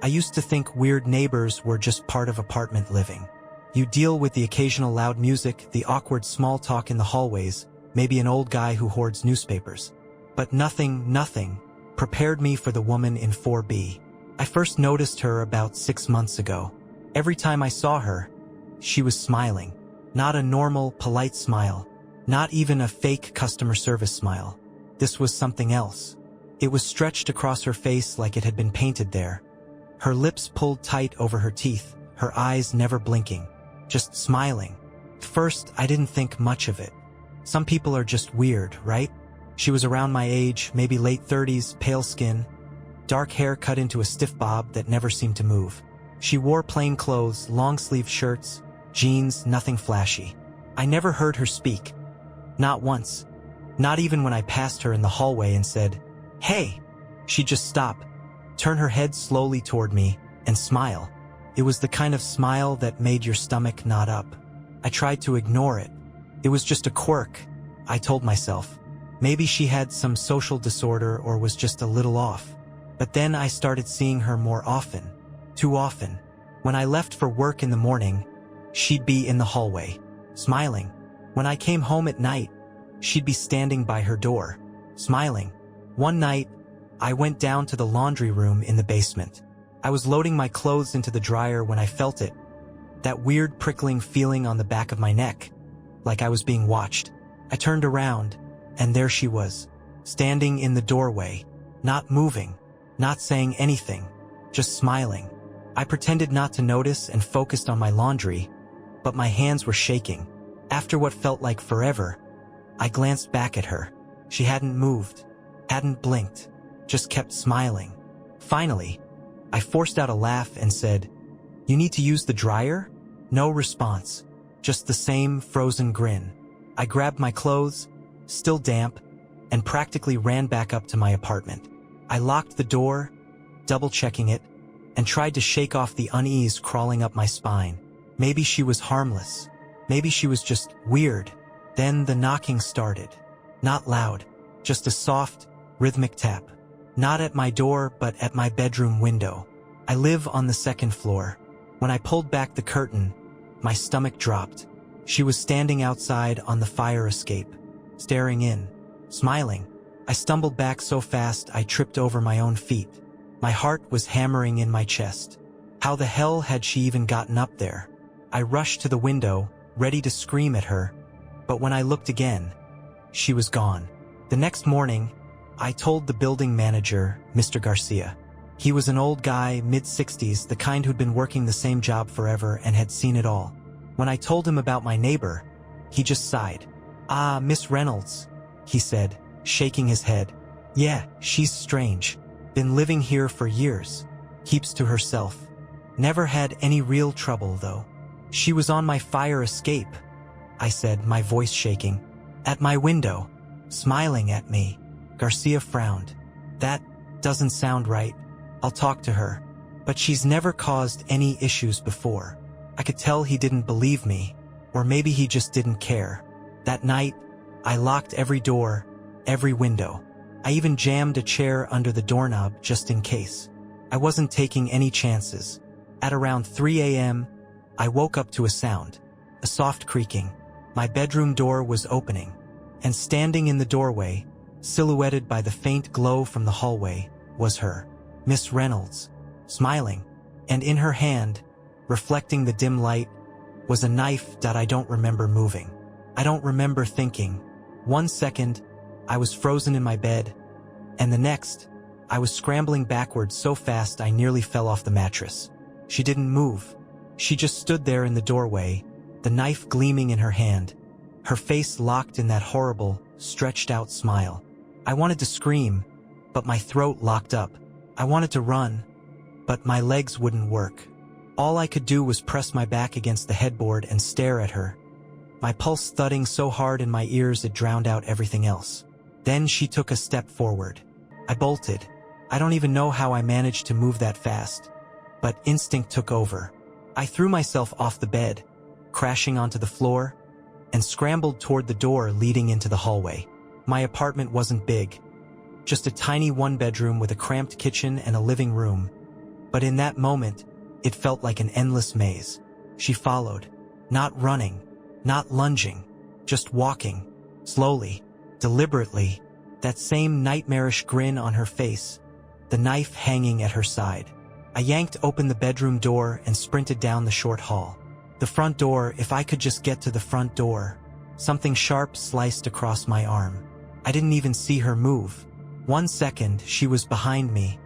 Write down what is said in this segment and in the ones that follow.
I used to think weird neighbors were just part of apartment living. You deal with the occasional loud music, the awkward small talk in the hallways, maybe an old guy who hoards newspapers. But nothing prepared me for the woman in 4B. I first noticed her about 6 months ago. Every time I saw her, she was smiling. Not a normal, polite smile. Not even a fake customer service smile. This was something else. It was stretched across her face like it had been painted there. Her lips pulled tight over her teeth, her eyes never blinking. Just smiling. At first, I didn't think much of it. Some people are just weird, right? She was around my age, maybe late 30s, pale skin, dark hair cut into a stiff bob that never seemed to move. She wore plain clothes, long-sleeve shirts, jeans, nothing flashy. I never heard her speak. Not once. Not even when I passed her in the hallway and said, "Hey!" She'd just stop, turn her head slowly toward me, and smile. It was the kind of smile that made your stomach knot up. I tried to ignore it. It was just a quirk, I told myself. Maybe she had some social disorder or was just a little off. But then I started seeing her more often. Too often. When I left for work in the morning, she'd be in the hallway, smiling. When I came home at night, she'd be standing by her door, smiling. One night, I went down to the laundry room in the basement. I was loading my clothes into the dryer when I felt it. That weird prickling feeling on the back of my neck, like I was being watched. I turned around, and there she was, standing in the doorway, not moving, not saying anything, just smiling. I pretended not to notice and focused on my laundry, but my hands were shaking. After what felt like forever, I glanced back at her. She hadn't moved, hadn't blinked, just kept smiling. Finally, I forced out a laugh and said, "You need to use the dryer?" No response, just the same frozen grin. I grabbed my clothes, still damp, and practically ran back up to my apartment. I locked the door, double-checking it, and tried to shake off the unease crawling up my spine. Maybe she was harmless. Maybe she was just weird. Then the knocking started. Not loud, just a soft, rhythmic tap. Not at my door, but at my bedroom window. I live on the second floor. When I pulled back the curtain, my stomach dropped. She was standing outside on the fire escape, staring in, smiling. I stumbled back so fast I tripped over my own feet. My heart was hammering in my chest. How the hell had she even gotten up there? I rushed to the window, ready to scream at her, but when I looked again, she was gone. The next morning, I told the building manager, Mr. Garcia. He was an old guy, mid-60s, the kind who'd been working the same job forever and had seen it all. When I told him about my neighbor, he just sighed. "Ah, Miss Reynolds," he said, shaking his head. "Yeah, she's strange. Been living here for years. Keeps to herself. Never had any real trouble, though. She was on my fire escape," I said, my voice shaking. "At my window, smiling at me." Garcia frowned. "That doesn't sound right. I'll talk to her. But she's never caused any issues before." I could tell he didn't believe me, or maybe he just didn't care. That night, I locked every door, every window. I even jammed a chair under the doorknob just in case. I wasn't taking any chances. At around 3 a.m., I woke up to a sound, a soft creaking. My bedroom door was opening, and standing in the doorway, silhouetted by the faint glow from the hallway, was her, Miss Reynolds, smiling, and in her hand, reflecting the dim light, was a knife that I don't remember moving. I don't remember thinking. 1 second, I was frozen in my bed, and the next, I was scrambling backwards so fast I nearly fell off the mattress. She didn't move. She just stood there in the doorway, the knife gleaming in her hand, her face locked in that horrible, stretched-out smile. I wanted to scream, but my throat locked up. I wanted to run, but my legs wouldn't work. All I could do was press my back against the headboard and stare at her, my pulse thudding so hard in my ears it drowned out everything else. Then she took a step forward. I bolted. I don't even know how I managed to move that fast, but instinct took over. I threw myself off the bed, crashing onto the floor, and scrambled toward the door leading into the hallway. My apartment wasn't big, just a tiny one-bedroom with a cramped kitchen and a living room, But in that moment, it felt like an endless maze. She followed, not running, not lunging, just walking, slowly, deliberately, that same nightmarish grin on her face, the knife hanging at her side. I yanked open the bedroom door and sprinted down the short hall. The front door, if I could just get to the front door. Something sharp sliced across my arm. I didn't even see her move. 1 second, she was behind me.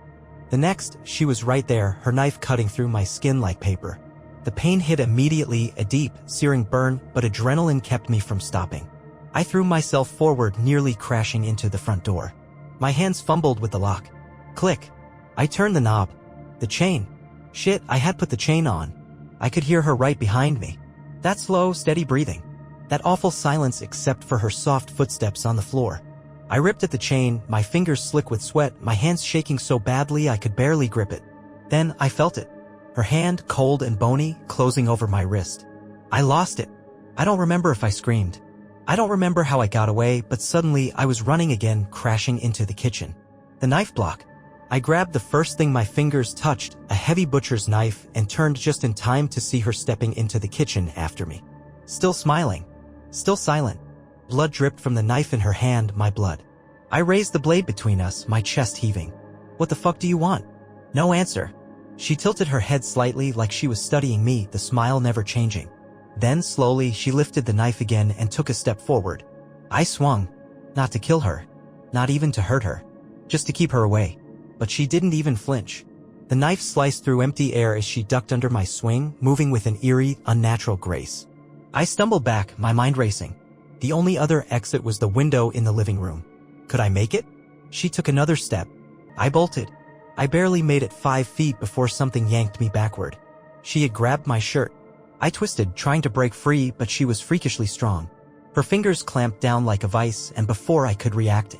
The next, she was right there, her knife cutting through my skin like paper. The pain hit immediately, a deep, searing burn, but adrenaline kept me from stopping. I threw myself forward, nearly crashing into the front door. My hands fumbled with the lock. Click. I turned the knob. The chain. Shit, I had put the chain on. I could hear her right behind me. That slow, steady breathing. That awful silence except for her soft footsteps on the floor. I ripped at the chain, my fingers slick with sweat, my hands shaking so badly I could barely grip it. Then I felt it. Her hand, cold and bony, closing over my wrist. I lost it. I don't remember if I screamed. I don't remember how I got away, but suddenly I was running again, crashing into the kitchen. The knife block. I grabbed the first thing my fingers touched, a heavy butcher's knife, and turned just in time to see her stepping into the kitchen after me. Still smiling. Still silent. Blood dripped from the knife in her hand, my blood. I raised the blade between us, my chest heaving. What the fuck do you want? No answer. She tilted her head slightly like she was studying me, the smile never changing. Then, slowly, she lifted the knife again and took a step forward. I swung. Not to kill her. Not even to hurt her. Just to keep her away. But she didn't even flinch. The knife sliced through empty air as she ducked under my swing, moving with an eerie, unnatural grace. I stumbled back, my mind racing. The only other exit was the window in the living room. Could I make it? She took another step. I bolted. I barely made it 5 feet before something yanked me backward. She had grabbed my shirt. I twisted, trying to break free, but she was freakishly strong. Her fingers clamped down like a vice, and before I could react,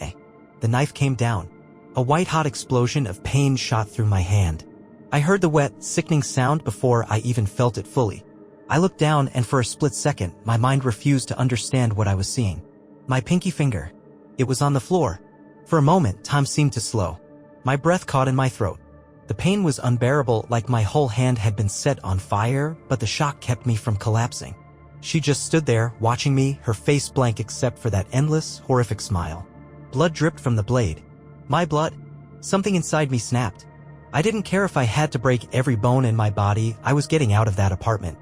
the knife came down. A white-hot explosion of pain shot through my hand. I heard the wet, sickening sound before I even felt it fully. I looked down, and for a split second, my mind refused to understand what I was seeing. My pinky finger. It was on the floor. For a moment, time seemed to slow. My breath caught in my throat. The pain was unbearable, like my whole hand had been set on fire, but the shock kept me from collapsing. She just stood there, watching me, her face blank except for that endless, horrific smile. Blood dripped from the blade. My blood. Something inside me snapped. I didn't care if I had to break every bone in my body, I was getting out of that apartment.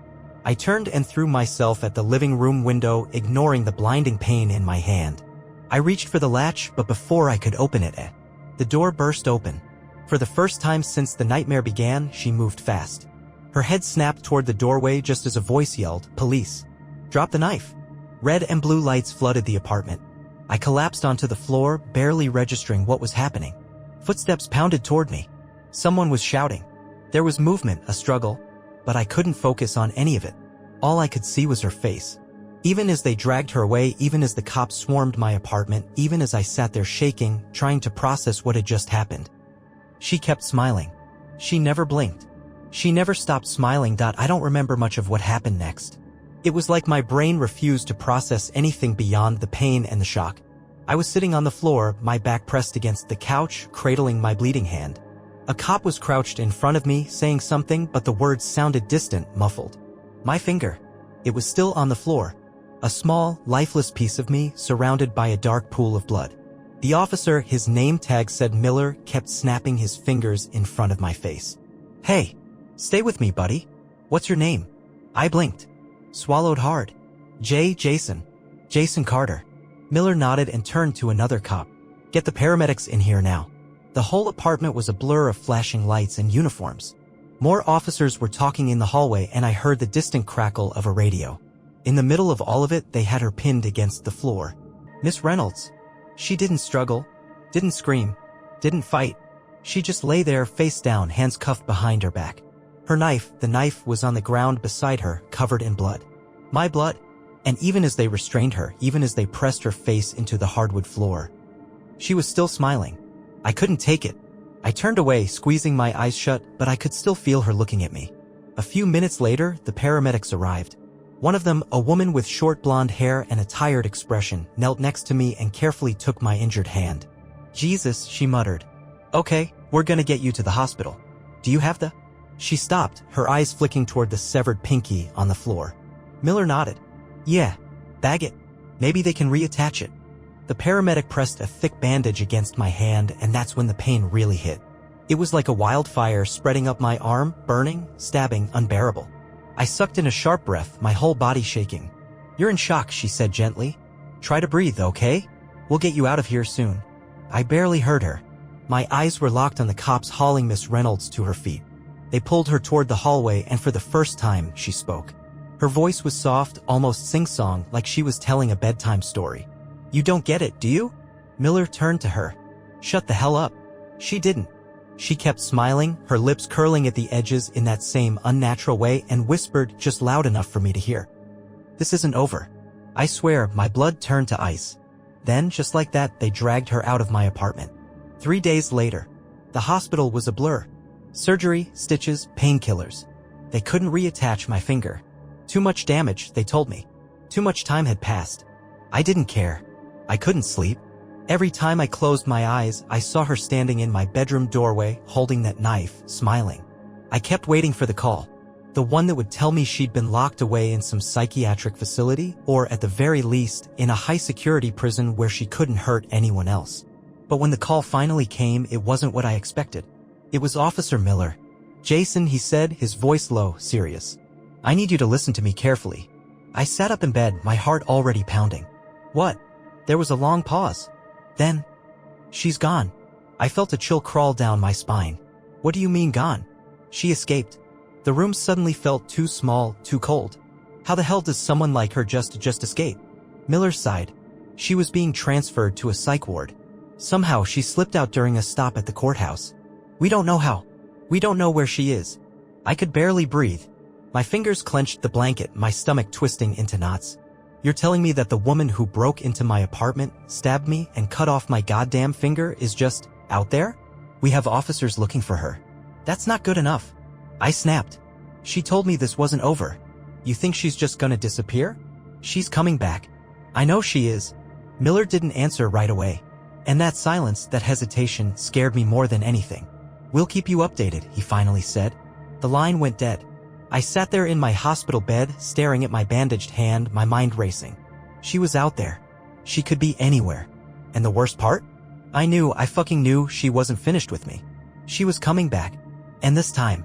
I turned and threw myself at the living room window, ignoring the blinding pain in my hand. I reached for the latch, but before I could open it, the door burst open. For the first time since the nightmare began, she moved fast. Her head snapped toward the doorway just as a voice yelled, "Police!" Drop the knife. Red and blue lights flooded the apartment. I collapsed onto the floor, barely registering what was happening. Footsteps pounded toward me. Someone was shouting. There was movement, a struggle, but I couldn't focus on any of it. All I could see was her face. Even as they dragged her away, even as the cops swarmed my apartment, even as I sat there shaking, trying to process what had just happened. She kept smiling. She never blinked. She never stopped smiling. I don't remember much of what happened next. It was like my brain refused to process anything beyond the pain and the shock. I was sitting on the floor, my back pressed against the couch, cradling my bleeding hand. A cop was crouched in front of me, saying something, but the words sounded distant, muffled. My finger. It was still on the floor. A small, lifeless piece of me, surrounded by a dark pool of blood. The officer, his name tag said Miller, kept snapping his fingers in front of my face. "Hey, stay with me, buddy. What's your name?" I blinked. Swallowed hard. Jason. Jason Carter. Miller nodded and turned to another cop. "Get the paramedics in here now." The whole apartment was a blur of flashing lights and uniforms. More officers were talking in the hallway, and I heard the distant crackle of a radio. In the middle of all of it, they had her pinned against the floor. Miss Reynolds. She didn't struggle, didn't scream, didn't fight. She just lay there face down, hands cuffed behind her back. Her knife, the knife, was on the ground beside her, covered in blood. My blood. And even as they restrained her, even as they pressed her face into the hardwood floor, she was still smiling. I couldn't take it. I turned away, squeezing my eyes shut, but I could still feel her looking at me. A few minutes later, the paramedics arrived. One of them, a woman with short blonde hair and a tired expression, knelt next to me and carefully took my injured hand. "Jesus," she muttered. "Okay, we're gonna get you to the hospital." Do you have the... She stopped, her eyes flicking toward the severed pinky on the floor. Miller nodded. Yeah. Bag it. Maybe they can reattach it. The paramedic pressed a thick bandage against my hand, and that's when the pain really hit. It was like a wildfire spreading up my arm, burning, stabbing, unbearable. I sucked in a sharp breath, my whole body shaking. You're in shock, she said gently. Try to breathe, okay? We'll get you out of here soon. I barely heard her. My eyes were locked on the cops hauling Miss Reynolds to her feet. They pulled her toward the hallway, and for the first time, she spoke. Her voice was soft, almost sing-song, like she was telling a bedtime story. You don't get it, do you? Miller turned to her. Shut the hell up. She didn't. She kept smiling, her lips curling at the edges in that same unnatural way, and whispered just loud enough for me to hear. This isn't over. I swear, my blood turned to ice. Then, just like that, they dragged her out of my apartment. 3 days later, the hospital was a blur. Surgery, stitches, painkillers. They couldn't reattach my finger. Too much damage, they told me. Too much time had passed. I didn't care. I couldn't sleep. Every time I closed my eyes, I saw her standing in my bedroom doorway, holding that knife, smiling. I kept waiting for the call. The one that would tell me she'd been locked away in some psychiatric facility, or at the very least, in a high-security prison where she couldn't hurt anyone else. But when the call finally came, it wasn't what I expected. It was Officer Miller. Jason, he said, his voice low, serious. I need you to listen to me carefully. I sat up in bed, my heart already pounding. What? There was a long pause. Then, she's gone. I felt a chill crawl down my spine. What do you mean gone? She escaped. The room suddenly felt too small, too cold. How the hell does someone like her just escape? Miller sighed. She was being transferred to a psych ward. Somehow she slipped out during a stop at the courthouse. We don't know how. We don't know where she is. I could barely breathe. My fingers clenched the blanket, my stomach twisting into knots. You're telling me that the woman who broke into my apartment, stabbed me, and cut off my goddamn finger is just out there? We have officers looking for her. That's not good enough. I snapped. She told me this wasn't over. You think she's just gonna disappear? She's coming back. I know she is. Miller didn't answer right away. And that silence, that hesitation, scared me more than anything. We'll keep you updated, he finally said. The line went dead. I sat there in my hospital bed, staring at my bandaged hand, my mind racing. She was out there. She could be anywhere. And the worst part? I fucking knew she wasn't finished with me. She was coming back. And this time,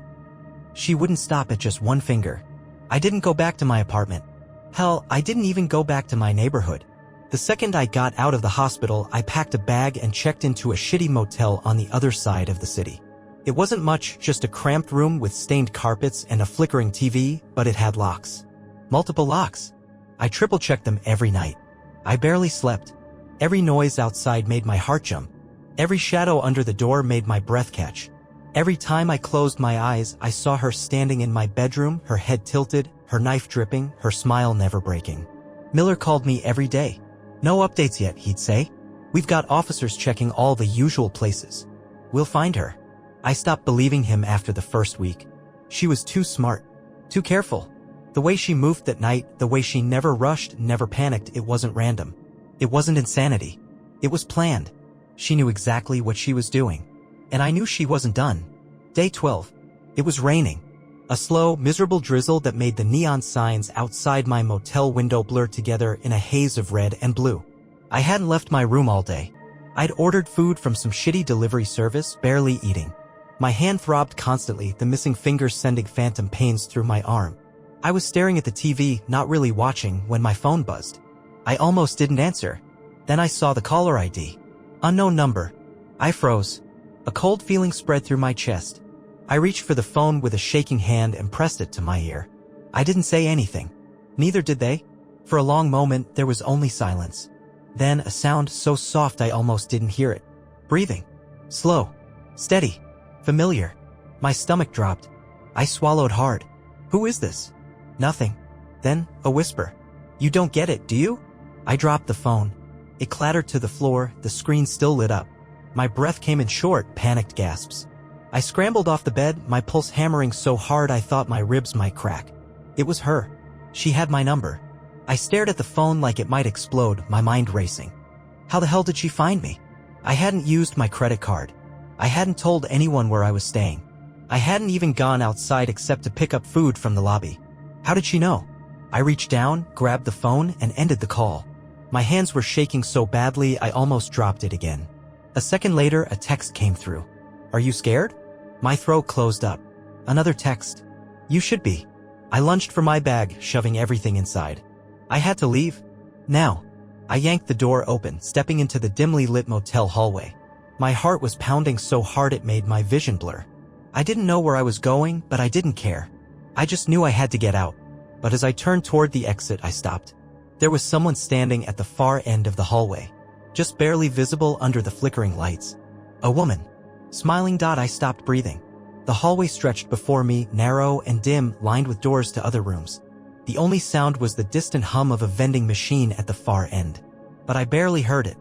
she wouldn't stop at just one finger. I didn't go back to my apartment. Hell, I didn't even go back to my neighborhood. The second I got out of the hospital, I packed a bag and checked into a shitty motel on the other side of the city. It wasn't much, just a cramped room with stained carpets and a flickering TV, but it had locks. Multiple locks. I triple-checked them every night. I barely slept. Every noise outside made my heart jump. Every shadow under the door made my breath catch. Every time I closed my eyes, I saw her standing in my bedroom, her head tilted, her knife dripping, her smile never breaking. Miller called me every day. No updates yet, he'd say. We've got officers checking all the usual places. We'll find her. I stopped believing him after the first week. She was too smart, too careful. The way she moved that night, the way she never rushed, never panicked, it wasn't random. It wasn't insanity. It was planned. She knew exactly what she was doing. And I knew she wasn't done. Day 12. It was raining. A slow, miserable drizzle that made the neon signs outside my motel window blur together in a haze of red and blue. I hadn't left my room all day. I'd ordered food from some shitty delivery service, barely eating. My hand throbbed constantly, the missing fingers sending phantom pains through my arm. I was staring at the TV, not really watching, when my phone buzzed. I almost didn't answer. Then I saw the caller ID. Unknown number. I froze. A cold feeling spread through my chest. I reached for the phone with a shaking hand and pressed it to my ear. I didn't say anything. Neither did they. For a long moment, there was only silence. Then a sound so soft I almost didn't hear it. Breathing. Slow. Steady. Familiar. My stomach dropped. I swallowed hard. Who is this? Nothing. Then, a whisper. You don't get it, do you? I dropped the phone. It clattered to the floor, the screen still lit up. My breath came in short, panicked gasps. I scrambled off the bed, my pulse hammering so hard I thought my ribs might crack. It was her. She had my number. I stared at the phone like it might explode, my mind racing. How the hell did she find me? I hadn't used my credit card. I hadn't told anyone where I was staying. I hadn't even gone outside except to pick up food from the lobby. How did she know? I reached down, grabbed the phone, and ended the call. My hands were shaking so badly I almost dropped it again. A second later, a text came through. Are you scared? My throat closed up. Another text. You should be. I lunged for my bag, shoving everything inside. I had to leave. Now. I yanked the door open, stepping into the dimly lit motel hallway. My heart was pounding so hard it made my vision blur. I didn't know where I was going, but I didn't care. I just knew I had to get out. But as I turned toward the exit, I stopped. There was someone standing at the far end of the hallway, just barely visible under the flickering lights. A woman. Smiling. I stopped breathing. The hallway stretched before me, narrow and dim, lined with doors to other rooms. The only sound was the distant hum of a vending machine at the far end. But I barely heard it.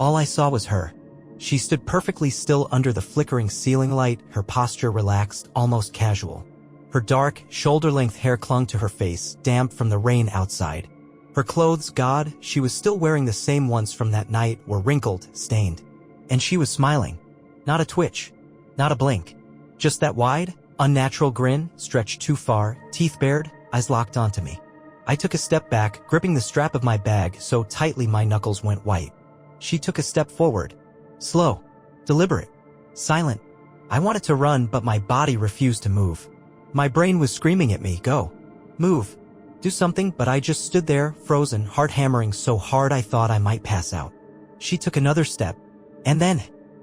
All I saw was her. She stood perfectly still under the flickering ceiling light, her posture relaxed, almost casual. Her dark, shoulder-length hair clung to her face, damp from the rain outside. Her clothes, God, she was still wearing the same ones from that night, were wrinkled, stained. And she was smiling. Not a twitch. Not a blink. Just that wide, unnatural grin, stretched too far, teeth bared, eyes locked onto me. I took a step back, gripping the strap of my bag so tightly my knuckles went white. She took a step forward. Slow. Deliberate. Silent. I wanted to run, but my body refused to move. My brain was screaming at me, go. Move. Do something, but I just stood there, frozen, heart hammering so hard I thought I might pass out. She took another step. And then,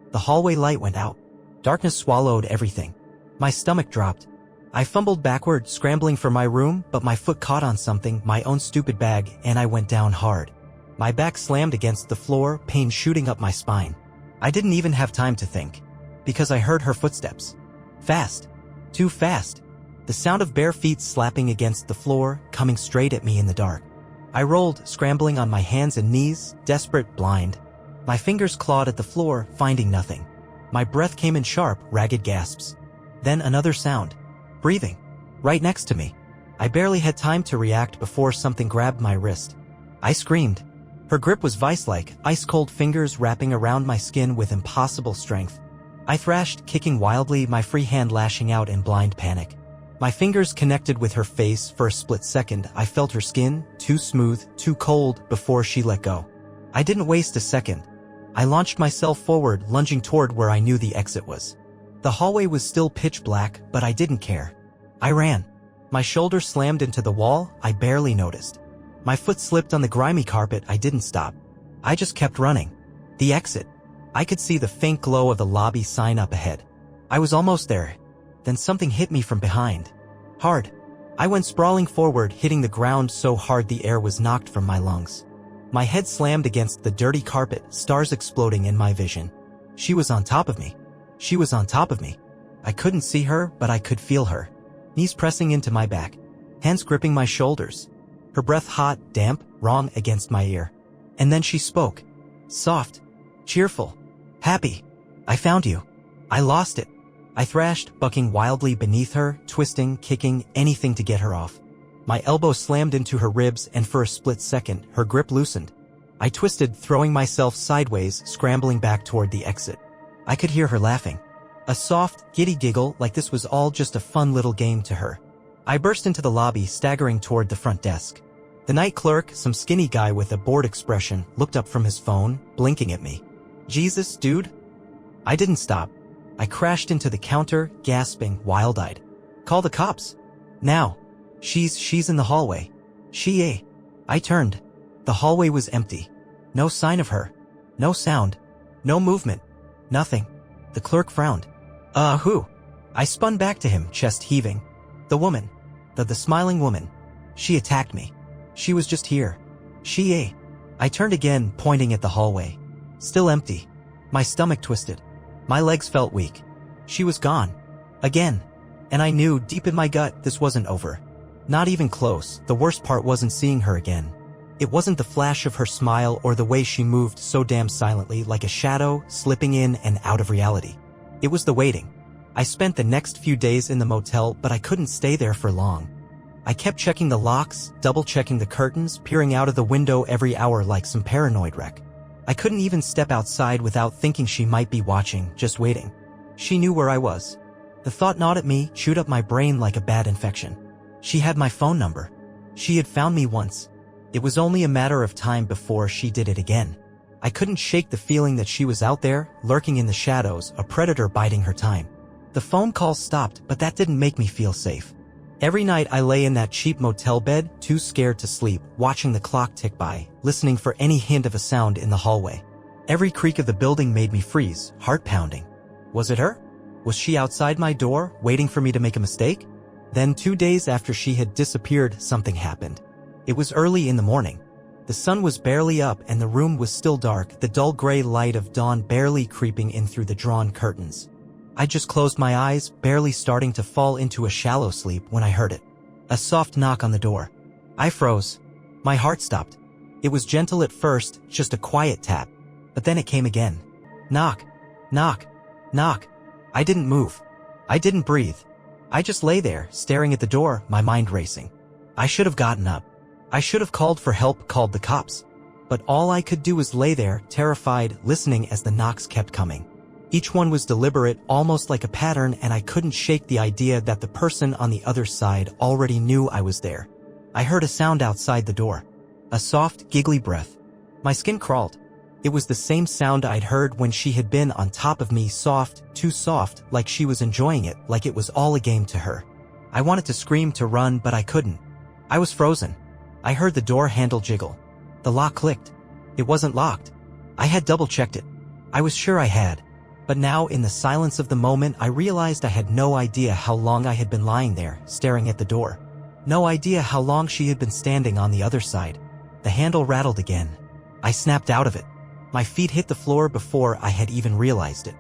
the hallway light went out. Darkness swallowed everything. My stomach dropped. I fumbled backward, scrambling for my room, but my foot caught on something, my own stupid bag, and I went down hard. My back slammed against the floor, pain shooting up my spine. I didn't even have time to think, because I heard her footsteps. Fast. Too fast. The sound of bare feet slapping against the floor, coming straight at me in the dark. I rolled, scrambling on my hands and knees, desperate, blind. My fingers clawed at the floor, finding nothing. My breath came in sharp, ragged gasps. Then another sound. Breathing. Right next to me. I barely had time to react before something grabbed my wrist. I screamed. Her grip was vice-like, ice-cold fingers wrapping around my skin with impossible strength. I thrashed, kicking wildly, my free hand lashing out in blind panic. My fingers connected with her face for a split second. I felt her skin, too smooth, too cold, before she let go. I didn't waste a second. I launched myself forward, lunging toward where I knew the exit was. The hallway was still pitch black, but I didn't care. I ran. My shoulder slammed into the wall. I barely noticed. My foot slipped on the grimy carpet. I didn't stop. I just kept running. The exit. I could see the faint glow of the lobby sign up ahead. I was almost there. Then something hit me from behind. Hard. I went sprawling forward, hitting the ground so hard the air was knocked from my lungs. My head slammed against the dirty carpet, stars exploding in my vision. She was on top of me. She was on top of me. I couldn't see her, but I could feel her. Knees pressing into my back. Hands gripping my shoulders. Her breath hot, damp, wrong against my ear. And then she spoke. Soft. Cheerful. Happy. I found you. I lost it. I thrashed, bucking wildly beneath her, twisting, kicking, anything to get her off. My elbow slammed into her ribs, and for a split second, her grip loosened. I twisted, throwing myself sideways, scrambling back toward the exit. I could hear her laughing. A soft, giddy giggle, like this was all just a fun little game to her. I burst into the lobby, staggering toward the front desk. The night clerk, some skinny guy with a bored expression, looked up from his phone, blinking at me. Jesus, dude? I didn't stop. I crashed into the counter, gasping, wild-eyed. Call the cops. Now. She's in the hallway. I turned. The hallway was empty. No sign of her. No sound. No movement. Nothing. The clerk frowned. Who? I spun back to him, chest heaving. The woman. The smiling woman. She attacked me. She was just here. I turned again, pointing at the hallway. Still empty. My stomach twisted. My legs felt weak. She was gone. Again. And I knew, deep in my gut, this wasn't over. Not even close. The worst part wasn't seeing her again. It wasn't the flash of her smile or the way she moved so damn silently, like a shadow, slipping in and out of reality. It was the waiting. I spent the next few days in the motel, but I couldn't stay there for long. I kept checking the locks, double-checking the curtains, peering out of the window every hour like some paranoid wreck. I couldn't even step outside without thinking she might be watching, just waiting. She knew where I was. The thought gnawed at me, chewed up my brain like a bad infection. She had my phone number. She had found me once. It was only a matter of time before she did it again. I couldn't shake the feeling that she was out there, lurking in the shadows, a predator biding her time. The phone calls stopped, but that didn't make me feel safe. Every night I lay in that cheap motel bed, too scared to sleep, watching the clock tick by, listening for any hint of a sound in the hallway. Every creak of the building made me freeze, heart pounding. Was it her? Was she outside my door, waiting for me to make a mistake? Then 2 days after she had disappeared, something happened. It was early in the morning. The sun was barely up and the room was still dark, the dull gray light of dawn barely creeping in through the drawn curtains. I just closed my eyes, barely starting to fall into a shallow sleep when I heard it. A soft knock on the door. I froze. My heart stopped. It was gentle at first, just a quiet tap. But then it came again. Knock. Knock. Knock. I didn't move. I didn't breathe. I just lay there, staring at the door, my mind racing. I should have gotten up. I should have called for help, called the cops. But all I could do was lay there, terrified, listening as the knocks kept coming. Each one was deliberate, almost like a pattern, and I couldn't shake the idea that the person on the other side already knew I was there. I heard a sound outside the door. A soft, giggly breath. My skin crawled. It was the same sound I'd heard when she had been on top of me, soft, too soft, like she was enjoying it, like it was all a game to her. I wanted to scream, to run, but I couldn't. I was frozen. I heard the door handle jiggle. The lock clicked. It wasn't locked. I had double-checked it. I was sure I had. But now, in the silence of the moment, I realized I had no idea how long I had been lying there, staring at the door. No idea how long she had been standing on the other side. The handle rattled again. I snapped out of it. My feet hit the floor before I had even realized it.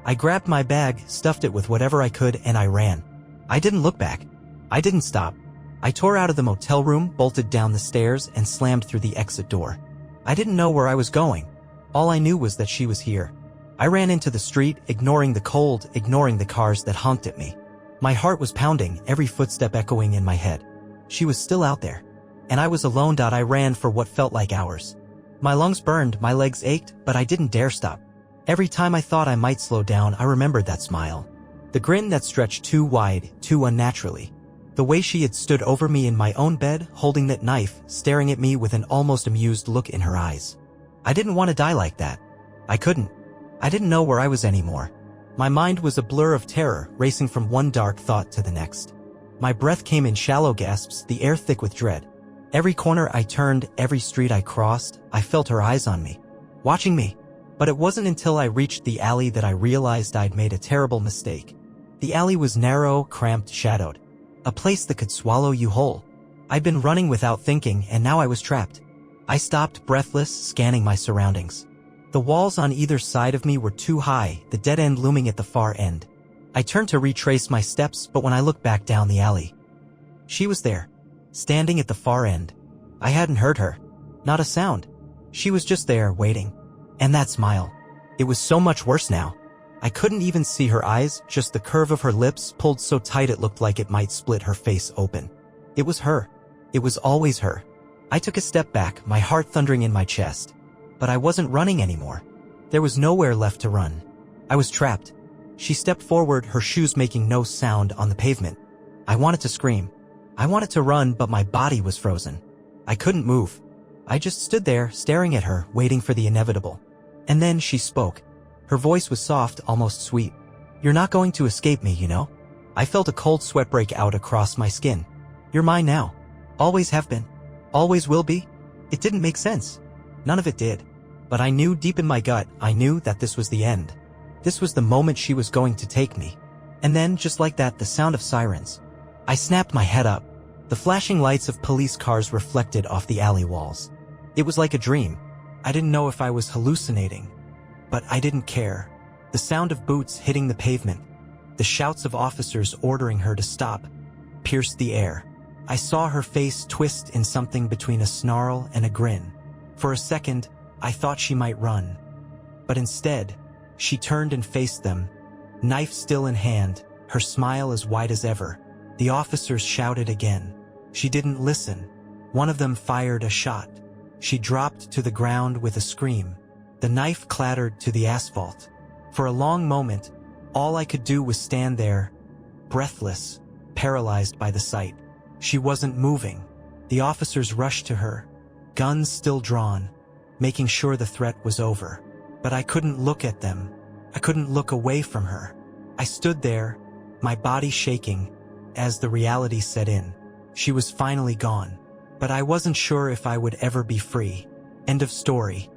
I grabbed my bag, stuffed it with whatever I could, and I ran. I didn't look back. I didn't stop. I tore out of the motel room, bolted down the stairs, and slammed through the exit door. I didn't know where I was going. All I knew was that she was here. I ran into the street, ignoring the cold, ignoring the cars that honked at me. My heart was pounding, every footstep echoing in my head. She was still out there. And I was alone. I ran for what felt like hours. My lungs burned, my legs ached, but I didn't dare stop. Every time I thought I might slow down, I remembered that smile. The grin that stretched too wide, too unnaturally. The way she had stood over me in my own bed, holding that knife, staring at me with an almost amused look in her eyes. I didn't want to die like that. I couldn't. I didn't know where I was anymore. My mind was a blur of terror, racing from one dark thought to the next. My breath came in shallow gasps, the air thick with dread. Every corner I turned, every street I crossed, I felt her eyes on me, watching me. But it wasn't until I reached the alley that I realized I'd made a terrible mistake. The alley was narrow, cramped, shadowed. A place that could swallow you whole. I'd been running without thinking, and now I was trapped. I stopped, breathless, scanning my surroundings. The walls on either side of me were too high, the dead end looming at the far end. I turned to retrace my steps, but when I looked back down the alley, she was there, standing at the far end. I hadn't heard her. Not a sound. She was just there, waiting. And that smile. It was so much worse now. I couldn't even see her eyes, just the curve of her lips pulled so tight it looked like it might split her face open. It was her. It was always her. I took a step back, my heart thundering in my chest. But I wasn't running anymore. There was nowhere left to run. I was trapped. She stepped forward, her shoes making no sound on the pavement. I wanted to scream. I wanted to run, but my body was frozen. I couldn't move. I just stood there, staring at her, waiting for the inevitable. And then she spoke. Her voice was soft, almost sweet. "You're not going to escape me, you know?" I felt a cold sweat break out across my skin. "You're mine now. Always have been. Always will be." It didn't make sense. None of it did. But I knew deep in my gut, I knew that this was the end. This was the moment she was going to take me. And then, just like that, the sound of sirens. I snapped my head up. The flashing lights of police cars reflected off the alley walls. It was like a dream. I didn't know if I was hallucinating. But I didn't care. The sound of boots hitting the pavement, the shouts of officers ordering her to stop, pierced the air. I saw her face twist in something between a snarl and a grin. For a second, I thought she might run. But instead, she turned and faced them, knife still in hand, her smile as wide as ever. The officers shouted again. She didn't listen. One of them fired a shot. She dropped to the ground with a scream. The knife clattered to the asphalt. For a long moment, all I could do was stand there, breathless, paralyzed by the sight. She wasn't moving. The officers rushed to her, guns still drawn, making sure the threat was over. But I couldn't look at them. I couldn't look away from her. I stood there, my body shaking, as the reality set in. She was finally gone. But I wasn't sure if I would ever be free. End of story.